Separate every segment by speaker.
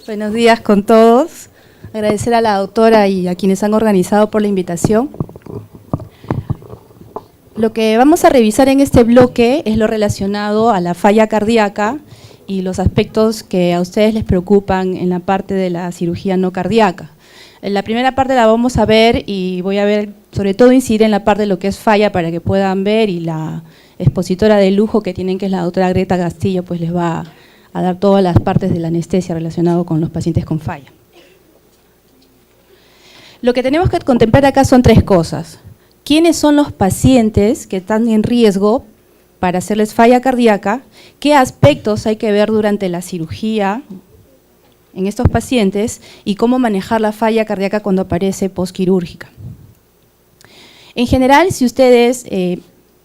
Speaker 1: Buenos días con todos. Agradecer a la doctora y a quienes han organizado por la invitación. Lo que vamos a revisar en este bloque es lo relacionado a la falla cardíaca y los aspectos que a ustedes les preocupan en la parte de la cirugía no cardíaca. En la primera parte la vamos a ver y voy a ver, sobre todo incidir en la parte de lo que es falla para que puedan ver, y la expositora de lujo que tienen, que es la doctora Greta Castillo, pues les va a dar todas las partes de la anestesia relacionado con los pacientes con falla. Lo que tenemos que contemplar acá son tres cosas. ¿Quiénes son los pacientes que están en riesgo para hacerles falla cardíaca? ¿Qué aspectos hay que ver durante la cirugía en estos pacientes? Y cómo manejar la falla cardíaca cuando aparece postquirúrgica. En general, si ustedes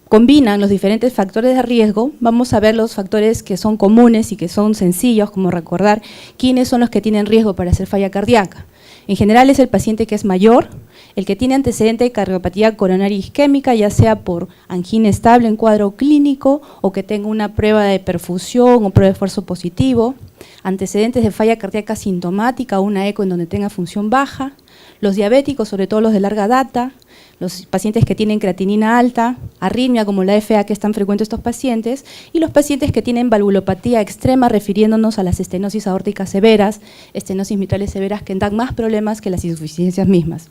Speaker 1: combinan los diferentes factores de riesgo, vamos a ver los factores que son comunes y que son sencillos, como recordar quiénes son los que tienen riesgo para hacer falla cardíaca. En general es el paciente que es mayor, el que tiene antecedente de cardiopatía coronaria isquémica, ya sea por angina estable en cuadro clínico o que tenga una prueba de perfusión o prueba de esfuerzo positivo, antecedentes de falla cardíaca sintomática o una eco en donde tenga función baja, los diabéticos, sobre todo los de larga data, los pacientes que tienen creatinina alta, arritmia como la FA, que es tan frecuente estos pacientes, y los pacientes que tienen valvulopatía extrema, refiriéndonos a las estenosis aórticas severas, estenosis mitrales severas, que dan más problemas que las insuficiencias mismas.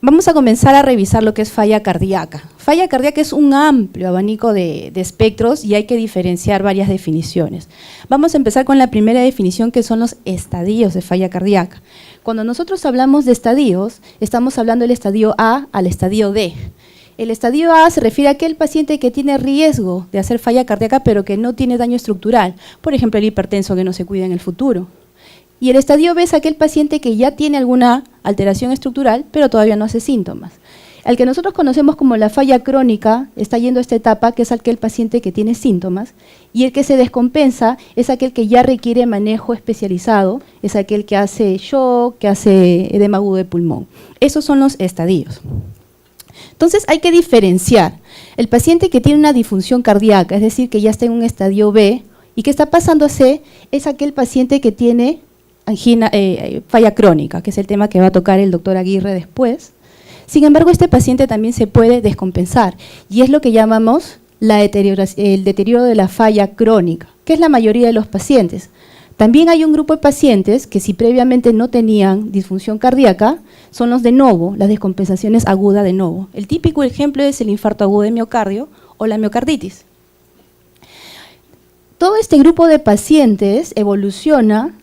Speaker 1: Vamos a comenzar a revisar lo que es falla cardíaca. Falla cardíaca es un amplio abanico de espectros y hay que diferenciar varias definiciones. Vamos a empezar con la primera definición, que son los estadios de falla cardíaca. Cuando nosotros hablamos de estadios, estamos hablando del estadio A al estadio D. El estadio A se refiere a aquel paciente que tiene riesgo de hacer falla cardíaca pero que no tiene daño estructural, por ejemplo el hipertenso que no se cuida en el futuro. Y el estadio B es aquel paciente que ya tiene alguna alteración estructural, pero todavía no hace síntomas. Al que nosotros conocemos como la falla crónica está yendo a esta etapa, que es aquel paciente que tiene síntomas, y el que se descompensa es aquel que ya requiere manejo especializado, es aquel que hace shock, que hace edema agudo de pulmón. Esos son los estadios. Entonces hay que diferenciar el paciente que tiene una disfunción cardíaca, es decir, que ya está en un estadio B, y que está pasando a C, es aquel paciente que tiene angina, falla crónica, que es el tema que va a tocar el doctor Aguirre después. Sin embargo, este paciente también se puede descompensar, y es lo que llamamos el deterioro de la falla crónica, que es la mayoría de los pacientes. También hay un grupo de pacientes que, si previamente no tenían disfunción cardíaca, son los de novo, las descompensaciones agudas de novo. El típico ejemplo es el infarto agudo de miocardio o la miocarditis. Todo este grupo de pacientes evoluciona.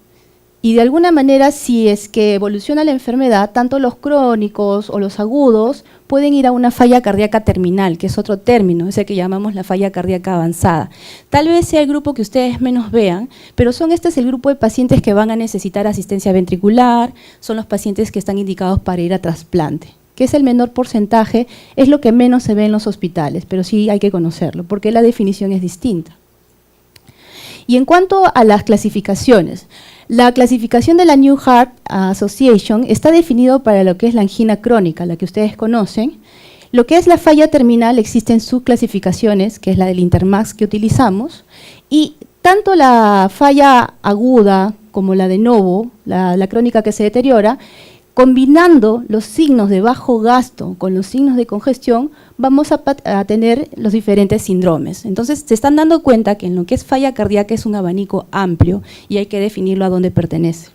Speaker 1: Y de alguna manera, si es que evoluciona la enfermedad, tanto los crónicos o los agudos pueden ir a una falla cardíaca terminal, que es otro término, es el que llamamos la falla cardíaca avanzada. Tal vez sea el grupo que ustedes menos vean, pero este es el grupo de pacientes que van a necesitar asistencia ventricular, son los pacientes que están indicados para ir a trasplante, que es el menor porcentaje, es lo que menos se ve en los hospitales, pero sí hay que conocerlo, porque la definición es distinta. Y en cuanto a las clasificaciones, la clasificación de la New Heart Association está definido para lo que es la angina crónica, la que ustedes conocen. Lo que es la falla terminal, existen subclasificaciones, que es la del Intermax que utilizamos, y tanto la falla aguda como la de novo, la crónica que se deteriora, combinando los signos de bajo gasto con los signos de congestión, vamos a tener los diferentes síndromes. Entonces, se están dando cuenta que en lo que es falla cardíaca es un abanico amplio y hay que definirlo a dónde pertenece.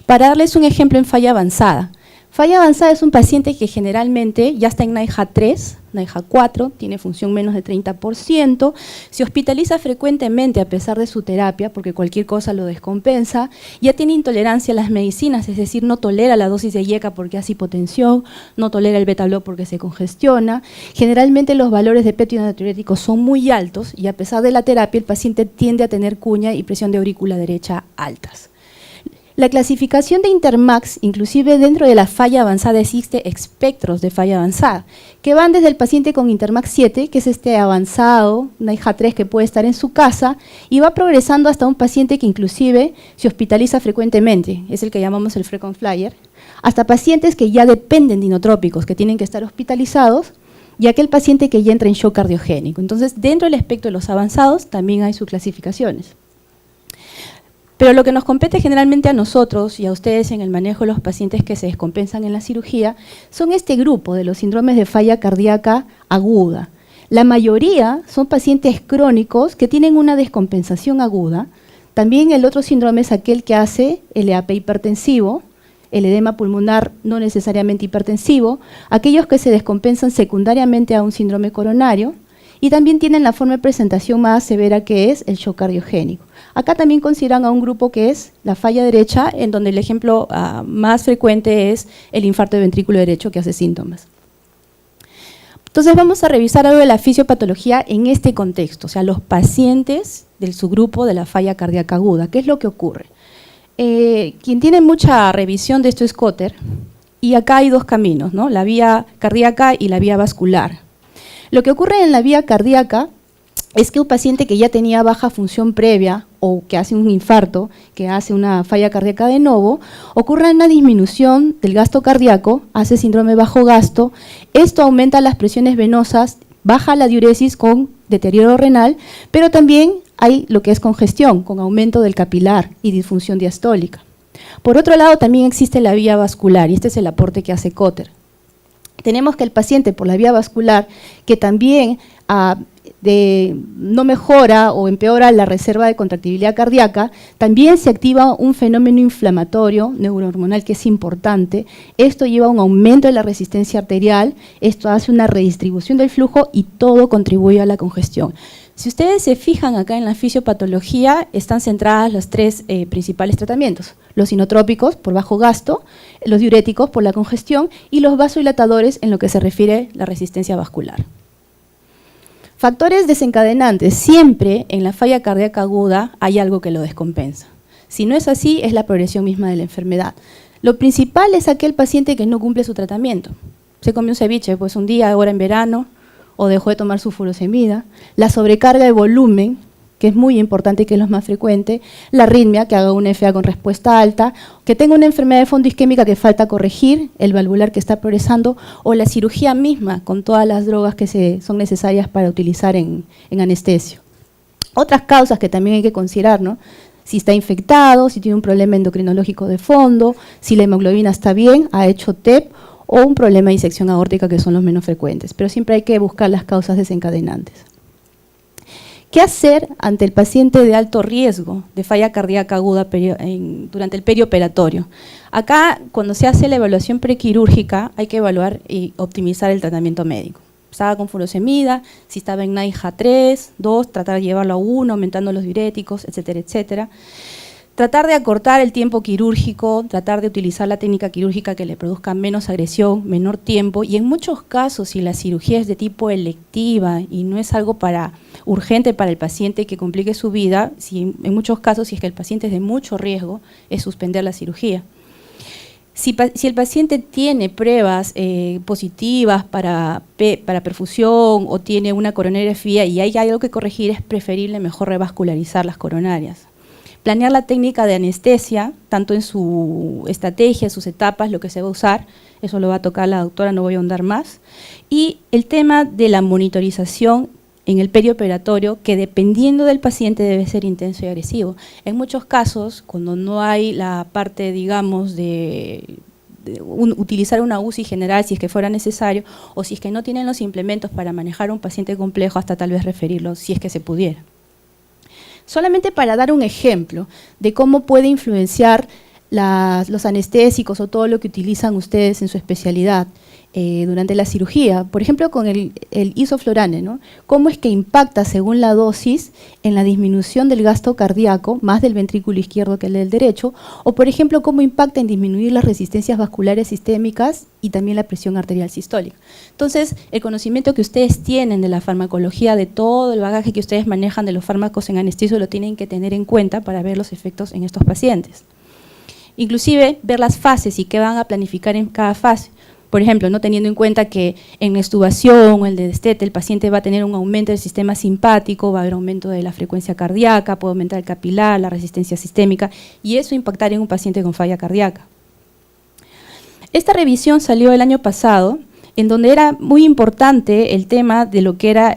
Speaker 1: Para darles un ejemplo en falla avanzada. Falla avanzada es un paciente que generalmente ya está en NYHA 3, NYHA 4, tiene función menos de 30%, se hospitaliza frecuentemente a pesar de su terapia porque cualquier cosa lo descompensa, ya tiene intolerancia a las medicinas, es decir, no tolera la dosis de IECA porque hace hipotensión, no tolera el beta-block porque se congestiona, generalmente los valores de péptido natriurético son muy altos y a pesar de la terapia el paciente tiende a tener cuña y presión de aurícula derecha altas. La clasificación de Intermax, inclusive dentro de la falla avanzada existe espectros de falla avanzada, que van desde el paciente con Intermax 7, que es este avanzado, una NYHA 3 que puede estar en su casa, y va progresando hasta un paciente que inclusive se hospitaliza frecuentemente, es el que llamamos el frequent flyer, hasta pacientes que ya dependen de inotrópicos, que tienen que estar hospitalizados, y aquel paciente que ya entra en shock cardiogénico. Entonces, dentro del espectro de los avanzados también hay subclasificaciones. Pero lo que nos compete generalmente a nosotros y a ustedes en el manejo de los pacientes que se descompensan en la cirugía son este grupo de los síndromes de falla cardíaca aguda. La mayoría son pacientes crónicos que tienen una descompensación aguda. También el otro síndrome es aquel que hace el EAP hipertensivo, el edema pulmonar no necesariamente hipertensivo, aquellos que se descompensan secundariamente a un síndrome coronario, y también tienen la forma de presentación más severa que es el shock cardiogénico. Acá también consideran a un grupo que es la falla derecha, en donde el ejemplo más frecuente es el infarto de ventrículo derecho que hace síntomas. Entonces vamos a revisar algo de la fisiopatología en este contexto, o sea, los pacientes del subgrupo de la falla cardíaca aguda. ¿Qué es lo que ocurre? Quien tiene mucha revisión de esto es Cotter, y acá hay dos caminos, ¿no? La vía cardíaca y la vía vascular. Lo que ocurre en la vía cardíaca es que un paciente que ya tenía baja función previa o que hace un infarto, que hace una falla cardíaca de novo, ocurre una disminución del gasto cardíaco, hace síndrome bajo gasto, esto aumenta las presiones venosas, baja la diuresis con deterioro renal, pero también hay lo que es congestión, con aumento del capilar y disfunción diastólica. Por otro lado, también existe la vía vascular, y este es el aporte que hace Cotter. Tenemos que el paciente por la vía vascular, que también no mejora o empeora la reserva de contractibilidad cardíaca, también se activa un fenómeno inflamatorio neurohormonal que es importante. Esto lleva a un aumento de la resistencia arterial, esto hace una redistribución del flujo y todo contribuye a la congestión. Si ustedes se fijan acá en la fisiopatología, están centradas los tres principales tratamientos: los inotrópicos por bajo gasto, los diuréticos por la congestión y los vasodilatadores en lo que se refiere a la resistencia vascular. Factores desencadenantes. Siempre en la falla cardíaca aguda hay algo que lo descompensa. Si no es así, es la progresión misma de la enfermedad. Lo principal es aquel paciente que no cumple su tratamiento. Se comió un ceviche pues un día, ahora en verano, o dejó de tomar su furosemida, la sobrecarga de volumen, que es muy importante y que es lo más frecuente, la arritmia, que haga una FA con respuesta alta, que tenga una enfermedad de fondo isquémica que falta corregir, el valvular que está progresando, o la cirugía misma, con todas las drogas que son necesarias para utilizar en anestesio. Otras causas que también hay que considerar, ¿no? Si está infectado, si tiene un problema endocrinológico de fondo, si la hemoglobina está bien, ha hecho TEP, o un problema de disección aórtica, que son los menos frecuentes, pero siempre hay que buscar las causas desencadenantes. ¿Qué hacer ante el paciente de alto riesgo de falla cardíaca aguda durante el perioperatorio? Acá, cuando se hace la evaluación prequirúrgica, hay que evaluar y optimizar el tratamiento médico. Estaba con furosemida, si estaba en NIHA 3, 2, tratar de llevarlo a 1, aumentando los diuréticos, etcétera, etcétera. Tratar de acortar el tiempo quirúrgico, tratar de utilizar la técnica quirúrgica que le produzca menos agresión, menor tiempo, y en muchos casos, si la cirugía es de tipo electiva y no es algo urgente para el paciente que complique su vida, en muchos casos, si es que el paciente es de mucho riesgo, es suspender la cirugía. Si el paciente tiene pruebas positivas para perfusión o tiene una coronariografía y hay algo que corregir, es preferible mejor revascularizar las coronarias. Planear la técnica de anestesia, tanto en su estrategia, sus etapas, lo que se va a usar, eso lo va a tocar la doctora, no voy a ahondar más. Y el tema de la monitorización en el perioperatorio, que dependiendo del paciente debe ser intenso y agresivo. En muchos casos, cuando no hay la parte, digamos, de utilizar una UCI general si es que fuera necesario, o si es que no tienen los implementos para manejar un paciente complejo, hasta tal vez referirlo si es que se pudiera. Solamente para dar un ejemplo de cómo puede influenciar los anestésicos o todo lo que utilizan ustedes en su especialidad durante la cirugía, por ejemplo con el isoflurane, ¿no? Cómo es que impacta según la dosis en la disminución del gasto cardíaco, más del ventrículo izquierdo que el del derecho, o por ejemplo cómo impacta en disminuir las resistencias vasculares sistémicas y también la presión arterial sistólica. Entonces, el conocimiento que ustedes tienen de la farmacología, de todo el bagaje que ustedes manejan de los fármacos en anestesio, lo tienen que tener en cuenta para ver los efectos en estos pacientes. Inclusive, ver las fases y qué van a planificar en cada fase. Por ejemplo, no teniendo en cuenta que en la extubación o el de destete el paciente va a tener un aumento del sistema simpático, va a haber aumento de la frecuencia cardíaca, puede aumentar el capilar, la resistencia sistémica, y eso impactar en un paciente con falla cardíaca. Esta revisión salió el año pasado, en donde era muy importante el tema de lo que era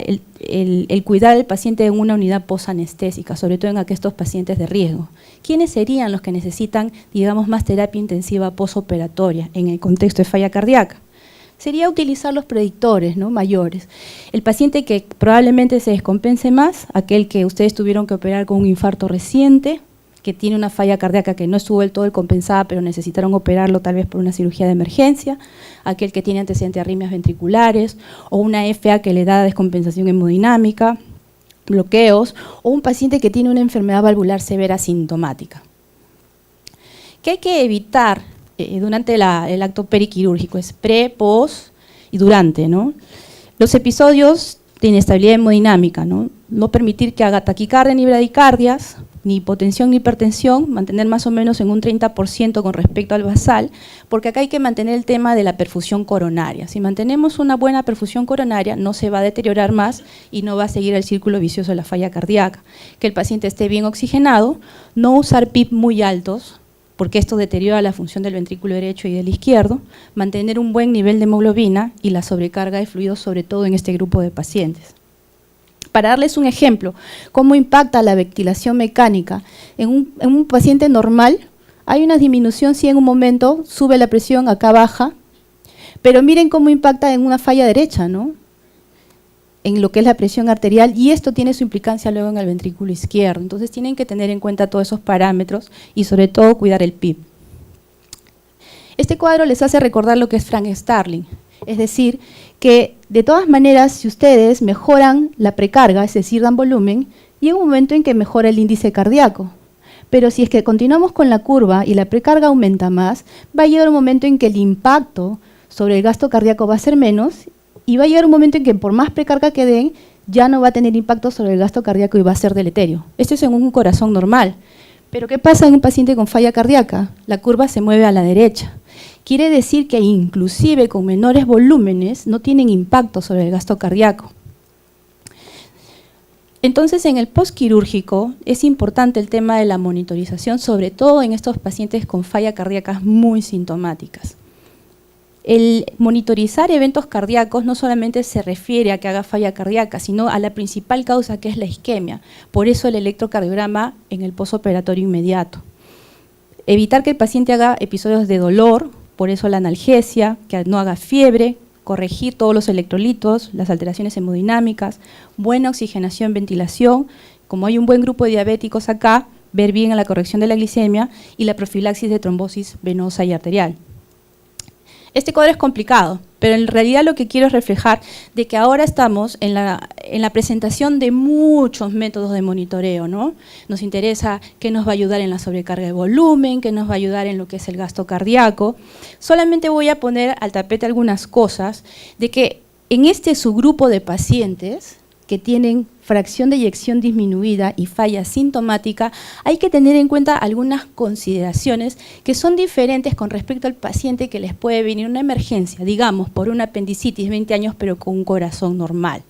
Speaker 1: el cuidar al paciente en una unidad posanestésica, sobre todo en aquellos pacientes de riesgo. ¿Quiénes serían los que necesitan, digamos, más terapia intensiva posoperatoria en el contexto de falla cardíaca? Sería utilizar los predictores, ¿no?, mayores. El paciente que probablemente se descompense más, aquel que ustedes tuvieron que operar con un infarto reciente, que tiene una falla cardíaca que no estuvo del todo compensada, pero necesitaron operarlo tal vez por una cirugía de emergencia, aquel que tiene antecedentes de arritmias ventriculares, o una FA que le da descompensación hemodinámica, bloqueos, o un paciente que tiene una enfermedad valvular severa sintomática. ¿Qué hay que evitar durante el acto periquirúrgico? Es pre, post y durante, ¿no? Los episodios de inestabilidad hemodinámica, ¿no? No permitir que haga taquicardia ni bradicardias, ni hipotensión ni hipertensión, mantener más o menos en un 30% con respecto al basal, porque acá hay que mantener el tema de la perfusión coronaria. Si mantenemos una buena perfusión coronaria, no se va a deteriorar más y no va a seguir el círculo vicioso de la falla cardíaca. Que el paciente esté bien oxigenado, no usar PIP muy altos, porque esto deteriora la función del ventrículo derecho y del izquierdo, mantener un buen nivel de hemoglobina y la sobrecarga de fluidos, sobre todo en este grupo de pacientes. Para darles un ejemplo, cómo impacta la ventilación mecánica. En un paciente normal hay una disminución, sí, en un momento, sube la presión, acá baja, pero miren cómo impacta en una falla derecha, ¿no?, en lo que es la presión arterial, y esto tiene su implicancia luego en el ventrículo izquierdo. Entonces tienen que tener en cuenta todos esos parámetros y sobre todo cuidar el PIB. Este cuadro les hace recordar lo que es Frank Starling, es decir, que de todas maneras, si ustedes mejoran la precarga, es decir, dan volumen, llega un momento en que mejora el índice cardíaco. Pero si es que continuamos con la curva y la precarga aumenta más, va a llegar un momento en que el impacto sobre el gasto cardíaco va a ser menos, y va a llegar un momento en que por más precarga que den, ya no va a tener impacto sobre el gasto cardíaco y va a ser deleterio. Esto es en un corazón normal. Pero ¿qué pasa en un paciente con falla cardíaca? La curva se mueve a la derecha. Quiere decir que inclusive con menores volúmenes no tienen impacto sobre el gasto cardíaco. Entonces, en el postquirúrgico es importante el tema de la monitorización, sobre todo en estos pacientes con falla cardíacas muy sintomáticas. El monitorizar eventos cardíacos no solamente se refiere a que haga falla cardíaca, sino a la principal causa, que es la isquemia. Por eso el electrocardiograma en el posoperatorio inmediato. Evitar que el paciente haga episodios de dolor, por eso la analgesia, que no haga fiebre, corregir todos los electrolitos, las alteraciones hemodinámicas, buena oxigenación, ventilación. Como hay un buen grupo de diabéticos acá, ver bien a la corrección de la glicemia y la profilaxis de trombosis venosa y arterial. Este cuadro es complicado, pero en realidad lo que quiero es reflejar de que ahora estamos en la presentación de muchos métodos de monitoreo, ¿no? Nos interesa qué nos va a ayudar en la sobrecarga de volumen, qué nos va a ayudar en lo que es el gasto cardíaco. Solamente voy a poner al tapete algunas cosas de que en este subgrupo de pacientes que tienen fracción de eyección disminuida y falla sintomática, hay que tener en cuenta algunas consideraciones que son diferentes con respecto al paciente que les puede venir una emergencia, digamos, por una apendicitis, 20 años, pero con un corazón normal.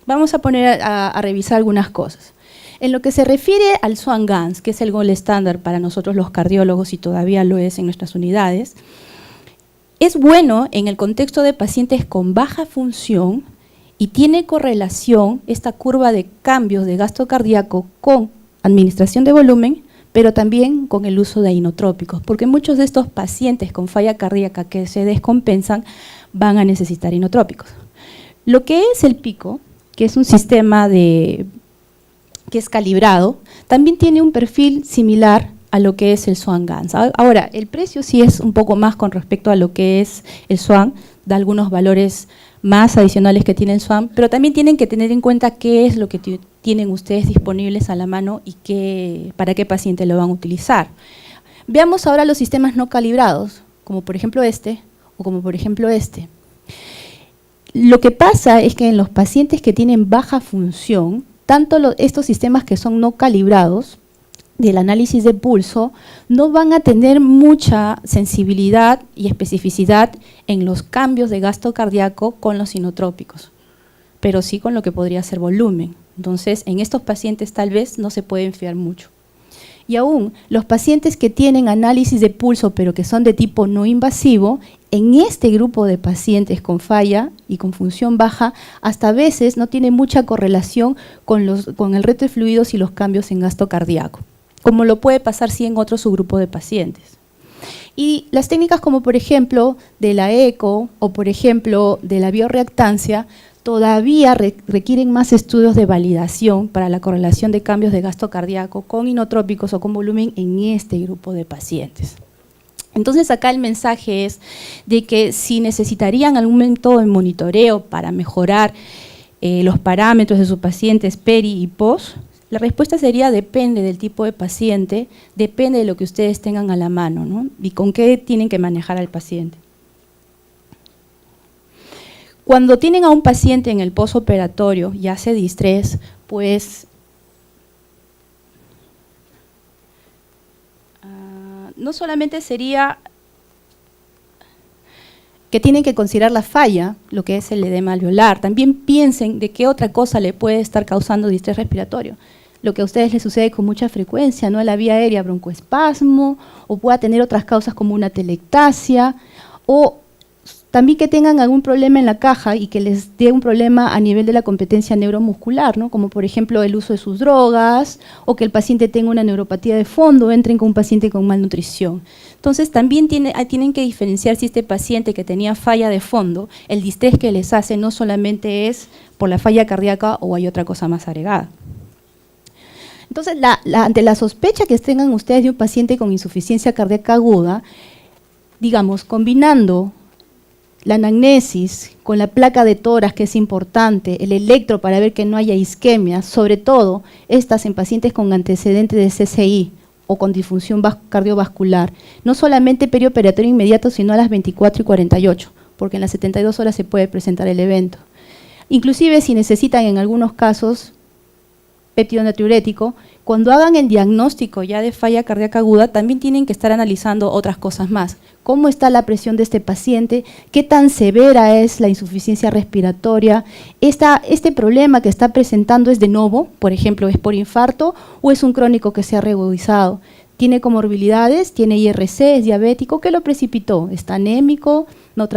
Speaker 1: Vamos a poner a revisar algunas cosas. En lo que se refiere al Swan-Ganz, que es el gold estándar para nosotros los cardiólogos y todavía lo es en nuestras unidades, es bueno en el contexto de pacientes con baja función y tiene correlación esta curva de cambios de gasto cardíaco con administración de volumen, pero también con el uso de inotrópicos, porque muchos de estos pacientes con falla cardíaca que se descompensan van a necesitar inotrópicos. Lo que es el pico, que es un sistema que es calibrado, también tiene un perfil similar a lo que es el Swan-Ganz. Ahora, el precio sí es un poco más con respecto a lo que es el Swan, da algunos valores más adicionales que tiene el Swan, pero también tienen que tener en cuenta qué es lo que tienen ustedes disponibles a la mano y para qué paciente lo van a utilizar. Veamos ahora los sistemas no calibrados, como por ejemplo este o como por ejemplo este. Lo que pasa es que en los pacientes que tienen baja función, tanto estos sistemas que son no calibrados, del análisis de pulso, no van a tener mucha sensibilidad y especificidad en los cambios de gasto cardíaco con los inotrópicos, pero sí con lo que podría ser volumen. Entonces, en estos pacientes tal vez no se pueden fiar mucho. Y aún, los pacientes que tienen análisis de pulso, pero que son de tipo no invasivo, en este grupo de pacientes con falla y con función baja, hasta a veces no tiene mucha correlación con el reto de fluidos y los cambios en gasto cardíaco, como lo puede pasar sí en otro subgrupo de pacientes. Y las técnicas como por ejemplo de la eco o por ejemplo de la bioreactancia todavía requieren más estudios de validación para la correlación de cambios de gasto cardíaco con inotrópicos o con volumen en este grupo de pacientes. Entonces acá el mensaje es de que si necesitarían algún método de monitoreo para mejorar los parámetros de sus pacientes peri y post, la respuesta sería depende del tipo de paciente, depende de lo que ustedes tengan a la mano, ¿no? Y con qué tienen que manejar al paciente. Cuando tienen a un paciente en el postoperatorio y hace distrés, pues no solamente sería que tienen que considerar la falla, lo que es el edema alveolar, también piensen de qué otra cosa le puede estar causando distrés respiratorio. Lo que a ustedes les sucede con mucha frecuencia, ¿no? La vía aérea, broncoespasmo, o pueda tener otras causas como una telectasia, o también que tengan algún problema en la caja y que les dé un problema a nivel de la competencia neuromuscular, ¿no? Como por ejemplo el uso de sus drogas, o que el paciente tenga una neuropatía de fondo, entren con un paciente con malnutrición. Entonces también tienen que diferenciar si este paciente que tenía falla de fondo, el distrés que les hace no solamente es por la falla cardíaca o hay otra cosa más agregada. Entonces, ante la sospecha que tengan ustedes de un paciente con insuficiencia cardíaca aguda, digamos, combinando la anamnesis con la placa de tórax, que es importante, el electro para ver que no haya isquemia, sobre todo estas en pacientes con antecedentes de CCI o con disfunción cardiovascular, no solamente perioperatorio inmediato, sino a las 24 y 48, porque en las 72 horas se puede presentar el evento. Inclusive si necesitan en algunos casos péptido natriurético, cuando hagan el diagnóstico ya de falla cardíaca aguda, también tienen que estar analizando otras cosas más. ¿Cómo está la presión de este paciente? ¿Qué tan severa es la insuficiencia respiratoria? ¿Este problema que está presentando es de novo? Por ejemplo, ¿es por infarto o es un crónico que se ha reagudizado? ¿Tiene comorbilidades? ¿Tiene IRC? ¿Es diabético? ¿Qué lo precipitó? ¿Está anémico? ¿No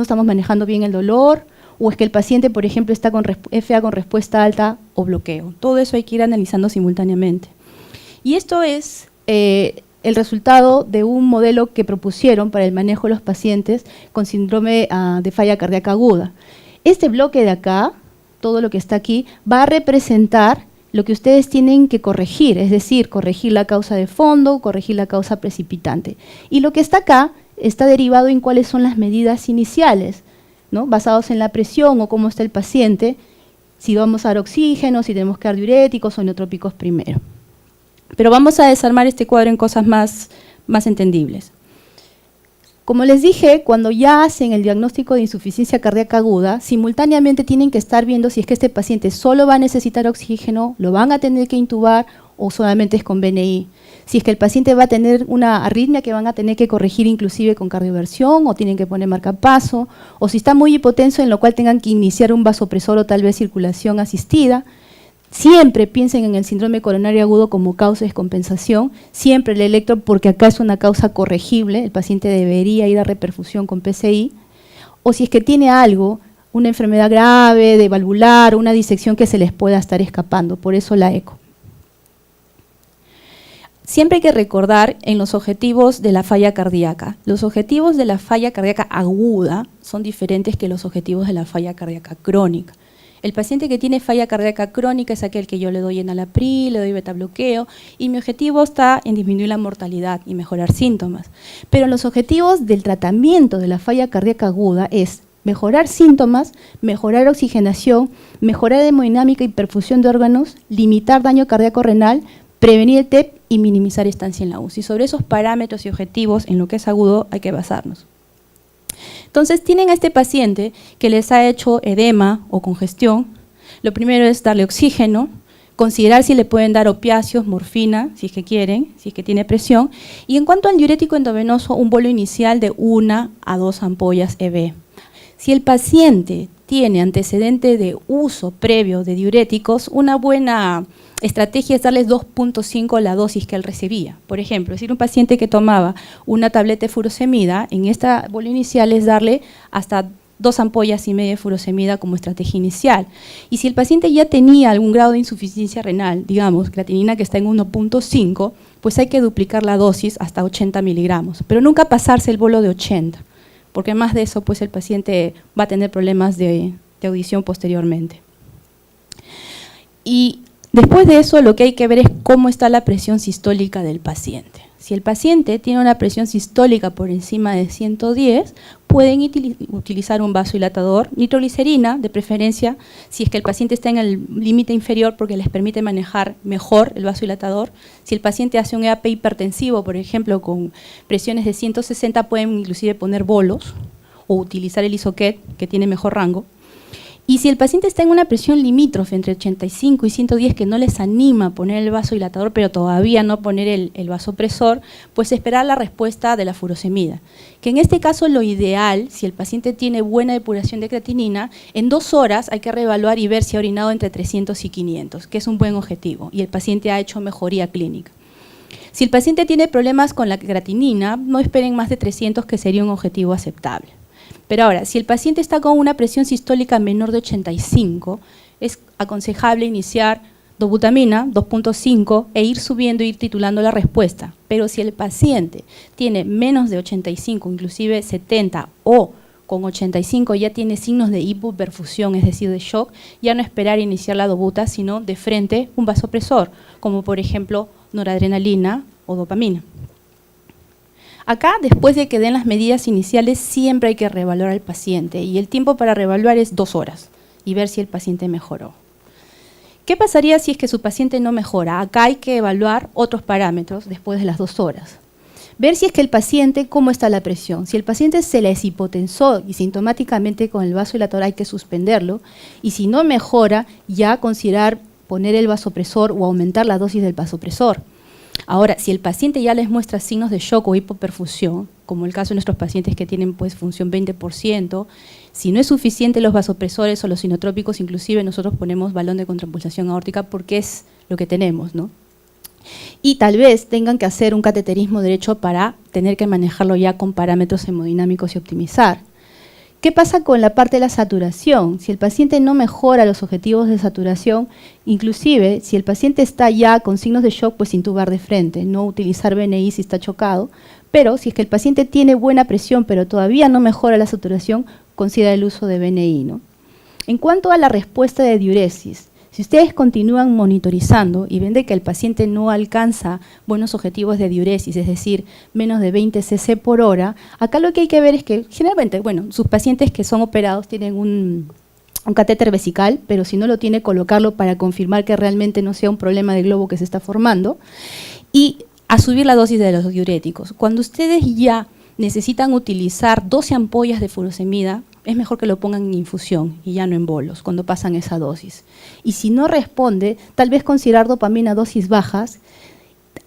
Speaker 1: estamos manejando bien el dolor? ¿O es que el paciente, por ejemplo, está con FA con respuesta alta o bloqueo? Todo eso hay que ir analizando simultáneamente. Y esto es el resultado de un modelo que propusieron para el manejo de los pacientes con síndrome de falla cardíaca aguda. Este bloque de acá, todo lo que está aquí, va a representar lo que ustedes tienen que corregir, es decir, corregir la causa de fondo, corregir la causa precipitante. Y lo que está acá está derivado en cuáles son las medidas iniciales, ¿no? Basados en la presión o cómo está el paciente, si vamos a dar oxígeno, si tenemos que dar diuréticos o inotrópicos primero. Pero vamos a desarmar este cuadro en cosas más entendibles. Como les dije, cuando ya hacen el diagnóstico de insuficiencia cardíaca aguda, simultáneamente tienen que estar viendo si es que este paciente solo va a necesitar oxígeno, lo van a tener que intubar o solamente es con BNI. Si es que el paciente va a tener una arritmia que van a tener que corregir inclusive con cardioversión o tienen que poner marcapaso, o si está muy hipotenso en lo cual tengan que iniciar un vasopresor o tal vez circulación asistida. Siempre piensen en el síndrome coronario agudo como causa de descompensación, siempre el electro porque acá es una causa corregible, el paciente debería ir a reperfusión con PCI, o si es que tiene algo, una enfermedad grave, de valvular, una disección que se les pueda estar escapando, por eso la eco. Siempre hay que recordar en los objetivos de la falla cardíaca. Los objetivos de la falla cardíaca aguda son diferentes que los objetivos de la falla cardíaca crónica. El paciente que tiene falla cardíaca crónica es aquel que yo le doy enalapril, le doy betabloqueo y mi objetivo está en disminuir la mortalidad y mejorar síntomas. Pero los objetivos del tratamiento de la falla cardíaca aguda es mejorar síntomas, mejorar oxigenación, mejorar hemodinámica y perfusión de órganos, limitar daño cardíaco renal, prevenir el TEP y minimizar estancia en la UCI. Sobre esos parámetros y objetivos en lo que es agudo hay que basarnos. Entonces tienen a este paciente que les ha hecho edema o congestión. Lo primero es darle oxígeno, considerar si le pueden dar opiáceos, morfina, si es que quieren, si es que tiene presión. Y en cuanto al diurético endovenoso, un bolo inicial de 1 a 2 ampollas EB. Si el paciente tiene antecedente de uso previo de diuréticos, una buena estrategia es darles 2.5 la dosis que él recibía. Por ejemplo, si era un paciente que tomaba una tableta de furosemida, en esta bola inicial es darle hasta 2 ampollas y media de furosemida como estrategia inicial. Y si el paciente ya tenía algún grado de insuficiencia renal, digamos, creatinina que está en 1.5, pues hay que duplicar la dosis hasta 80 miligramos, pero nunca pasarse el bolo de 80, porque más de eso pues el paciente va a tener problemas de audición posteriormente. Y después de eso lo que hay que ver es cómo está la presión sistólica del paciente. Si el paciente tiene una presión sistólica por encima de 110, pueden utilizar un vasodilatador, nitroglicerina, de preferencia, si es que el paciente está en el límite inferior porque les permite manejar mejor el vasodilatador. Si el paciente hace un EAP hipertensivo, por ejemplo, con presiones de 160, pueden inclusive poner bolos o utilizar el Isoquet, que tiene mejor rango. Y si el paciente está en una presión limítrofe entre 85 y 110 que no les anima a poner el vasodilatador, pero todavía no poner el vasopresor, pues esperar la respuesta de la furosemida. Que en este caso lo ideal, si el paciente tiene buena depuración de creatinina, en 2 horas hay que reevaluar y ver si ha orinado entre 300 y 500, que es un buen objetivo, y el paciente ha hecho mejoría clínica. Si el paciente tiene problemas con la creatinina, no esperen más de 300, que sería un objetivo aceptable. Pero ahora, si el paciente está con una presión sistólica menor de 85, es aconsejable iniciar dobutamina 2.5 e ir subiendo e ir titulando la respuesta. Pero si el paciente tiene menos de 85, inclusive 70 o con 85 ya tiene signos de hipoperfusión, es decir, de shock, ya no esperar iniciar la dobuta, sino de frente un vasopresor, como por ejemplo noradrenalina o dopamina. Acá, después de que den las medidas iniciales, siempre hay que reevaluar al paciente y el tiempo para reevaluar es 2 horas y ver si el paciente mejoró. ¿Qué pasaría si es que su paciente no mejora? Acá hay que evaluar otros parámetros después de las 2 horas. Ver si es que el paciente, cómo está la presión. Si el paciente se les hipotensó y sintomáticamente con el vasodilatador hay que suspenderlo, y si no mejora, ya considerar poner el vasopresor o aumentar la dosis del vasopresor. Ahora, si el paciente ya les muestra signos de shock o hipoperfusión, como el caso de nuestros pacientes que tienen pues función 20%, si no es suficiente los vasopresores o los inotrópicos, inclusive nosotros ponemos balón de contrapulsación aórtica porque es lo que tenemos, ¿no? Y tal vez tengan que hacer un cateterismo derecho para tener que manejarlo ya con parámetros hemodinámicos y optimizar. ¿Qué pasa con la parte de la saturación? Si el paciente no mejora los objetivos de saturación, inclusive si el paciente está ya con signos de shock, pues intubar de frente, no utilizar BNI si está chocado, pero si es que el paciente tiene buena presión pero todavía no mejora la saturación, considera el uso de BNI, ¿no? En cuanto a la respuesta de diuresis, si ustedes continúan monitorizando y ven de que el paciente no alcanza buenos objetivos de diuresis, es decir, menos de 20 cc por hora, acá lo que hay que ver es que generalmente, bueno, sus pacientes que son operados tienen un catéter vesical, pero si no lo tiene, colocarlo para confirmar que realmente no sea un problema de globo que se está formando, y a subir la dosis de los diuréticos. Cuando ustedes ya necesitan utilizar 12 ampollas de furosemida, es mejor que lo pongan en infusión y ya no en bolos cuando pasan esa dosis. Y si no responde, tal vez considerar dopamina a dosis bajas.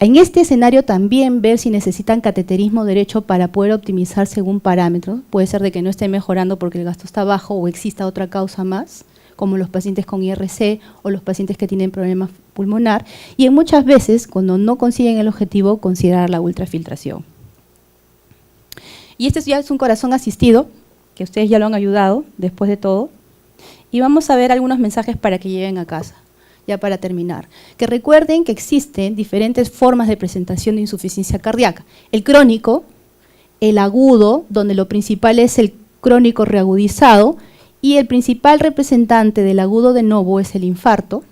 Speaker 1: En este escenario también ver si necesitan cateterismo derecho para poder optimizar según parámetros. Puede ser de que no esté mejorando porque el gasto está bajo o exista otra causa más, como los pacientes con IRC o los pacientes que tienen problemas pulmonar. Y en muchas veces, cuando no consiguen el objetivo, considerar la ultrafiltración. Y este ya es un corazón asistido, que ustedes ya lo han ayudado después de todo, y vamos a ver algunos mensajes para que lleven a casa, ya para terminar. Que recuerden que existen diferentes formas de presentación de insuficiencia cardíaca. El crónico, el agudo, donde lo principal es el crónico reagudizado, y el principal representante del agudo de novo es el infarto,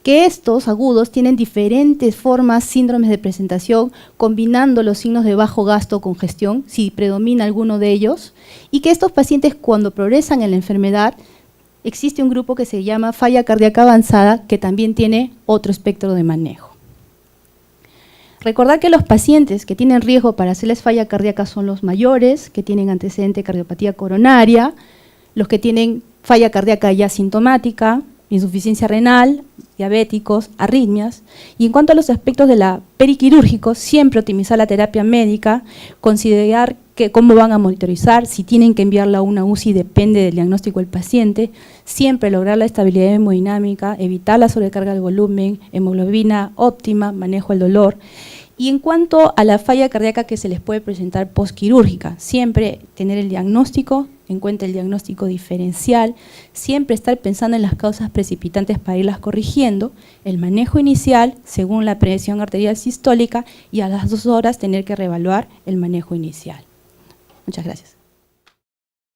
Speaker 1: que estos agudos tienen diferentes formas, síndromes de presentación, combinando los signos de bajo gasto o congestión, si predomina alguno de ellos, y que estos pacientes cuando progresan en la enfermedad, existe un grupo que se llama falla cardíaca avanzada, que también tiene otro espectro de manejo. Recordar que los pacientes que tienen riesgo para hacerles falla cardíaca son los mayores, que tienen antecedente de cardiopatía coronaria, los que tienen falla cardíaca ya sintomática, insuficiencia renal, diabéticos, arritmias. Y en cuanto a los aspectos de la periquirúrgicos, siempre optimizar la terapia médica, considerar que cómo van a monitorizar, si tienen que enviarla a una UCI depende del diagnóstico del paciente, siempre lograr la estabilidad hemodinámica, evitar la sobrecarga del volumen, hemoglobina óptima, manejo del dolor. Y en cuanto a la falla cardíaca que se les puede presentar postquirúrgica, siempre tener el diagnóstico, en cuenta el diagnóstico diferencial, siempre estar pensando en las causas precipitantes para irlas corrigiendo, el manejo inicial según la presión arterial sistólica y a las 2 horas tener que reevaluar el manejo inicial. Muchas gracias.